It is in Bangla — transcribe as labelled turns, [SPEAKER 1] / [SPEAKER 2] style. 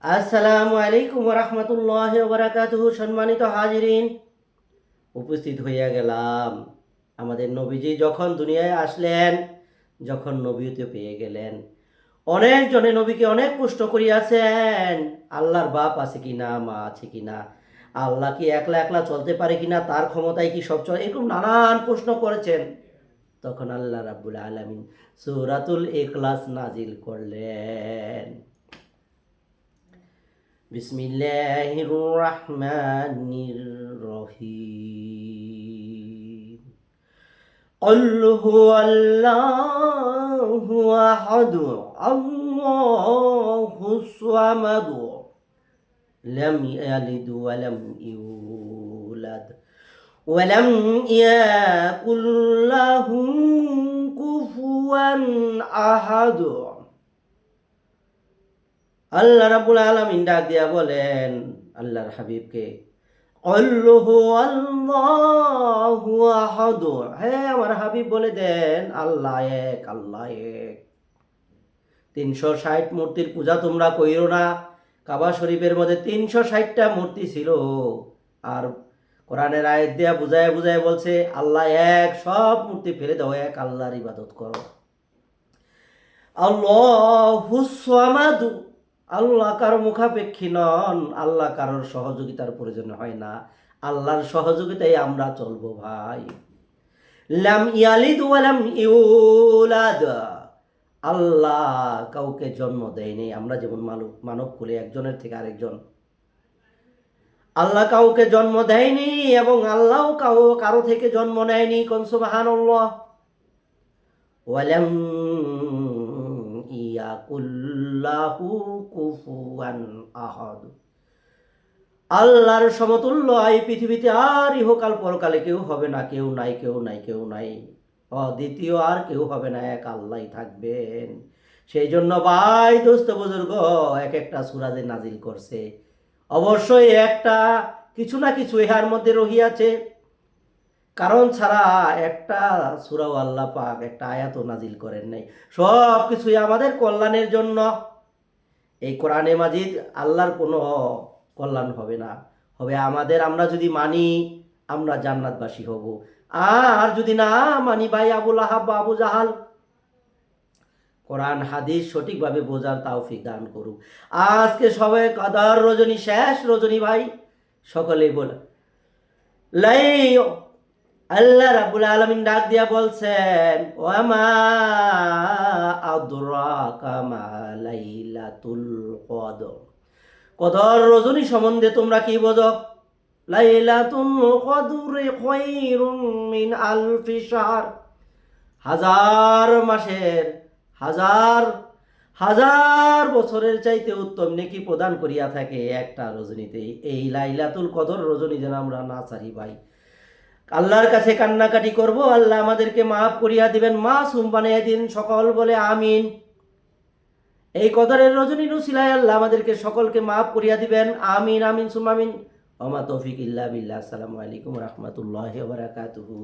[SPEAKER 1] আসসালামু আলাইকুম রহমতুল্লাহ বারাকাতুহু। সম্মানিত হাজিরিন, উপস্থিত হইয়া গেলাম আমাদের নবীজি যখন দুনিয়ায় আসলেন, যখন নবীতে পেয়ে গেলেন। অনেকজনে নবীকে অনেক প্রশ্ন করিয়াছেন, আল্লাহর বাপ আছে কিনা, মা আছে কিনা, আল্লাহ কি একলা একলা চলতে পারে কিনা, তার ক্ষমতায় কি সব চলে, এরকম নানান প্রশ্ন করেছেন। তখন আল্লাহ রাব্বুল আলামিন সূরাতুল ইখলাস নাজিল করলেন। বিসমিল্লাহির রহমানির রহিম। قل هو الله أحد الله الصمد لم يلد ولم يولد ولم يكن له كفوا أحد। আল্লাহ রাব্বুল আলামিন ডাক দিয়া বলেন আল্লাহর হাবিবকে, আল্লাহু আল্লাহু আহাদ, হে আমার হাবিব বলে দেন আল্লাহ এক, আল্লাহ এক। 360 মূর্তির পূজা তোমরা কইরো না। কাবা শরীফের মধ্যে 360টা মূর্তি ছিল, আর কোরআনের আয়াত দিয়া বুঝায় বুঝায় বলছে আল্লাহ এক, সব মূর্তি ফেলে দাও, এক আল্লাহর ইবাদত করো। আল্লাহুস সামাদ, আল্লাহ কারো মুখাপেক্ষী নন, আল্লাহ কারোর সহযোগিতার প্রয়োজন হয় না, আল্লাহর সহযোগিতায় আমরা চলবো ভাই। লাম ইয়ালিদ ওয়া লাম ইউলাদ, আল্লাহ কাউকে জন্ম দেয়নি। আমরা যেমন মানব কুলে একজনের থেকে আরেকজন, আল্লাহ কাউকে জন্ম দেয়নি এবং আল্লাহ কারো থেকে জন্ম নেয়নি। কোন সুবহানাল্লাহ। ওয়ালাম ইয়াকুল্লাহু কুফুয়ান আহাদ, আল্লাহর সমতুল্য এই পৃথিবীতে আর ইহকাল পরকালে কেউ হবে না, কেউ নাই, কেউ নাই, কেউ নাই, অদ্বিতীয় আর কেউ হবে না, এক আল্লাহই থাকবেন। সেই জন্য ভাই দোস্ত বুজুর্গ, এক একটা সূরা যে নাজিল করছে, অবশ্যই একটা কিছু না কিছু ইহার মধ্যে রহিয়াছে। কারণ ছাড়া একটা সূরাও আল্লাহ পাক একটা আয়াতও নাজিল করেন নাই। সব কিছুই আমাদের কল্যাণের জন্য। এই কোরআনে মাজিদ আল্লাহর কোনো কল্যাণ হবে না, হবে আমাদের। আমরা যদি মানি আমরা জান্নাতবাসী হব, আর যদি না মানি ভাই আবুল আহাব বা আবু জাহাল। কোরআন হাদিস সঠিকভাবে বোঝার তৌফিক দান করুক। আজকে সবাই কাদার রজনী, শেষ রজনী ভাই, সকলেই বলে লাই। আল্লাহ রাব্বুল আলামিন ডাক দিয়া বলছেন, ওয়ামা আদরাকা মা লাইলাতুল কদর, কদর রজনী সম্বন্ধে তোমরা কি বোঝো? লাইলাতুল কদরি খায়রুম মিন আলফি শাহর, হাজার মাসের, হাজার হাজার বছরের চাইতে উত্তম নেকি প্রদান করিয়া থাকে একটা রজনীতে। এই লাইলাতুল কদর রজনী যেন আমরা না ছাড়ি ভাই। আল্লাহর কাছে কান্নাকাটি করব, আল্লাহ আমাদেরকে মাফ করিয়া দিবেন, মাসুম বানিয়ে দিন, সকল বলে আমিন। এই কদরের রজনী নুসিলায় আল্লাহ আমাদেরকে সকলকে মাফ করিয়া দিবেন, আমিন আমিন সুম আমিন। ওমা তৌফিক ইল্লা বিল্লাহ। আসসালামু আলাইকুম রহমতুল্লাহি ওয়া বারাকাতুহু।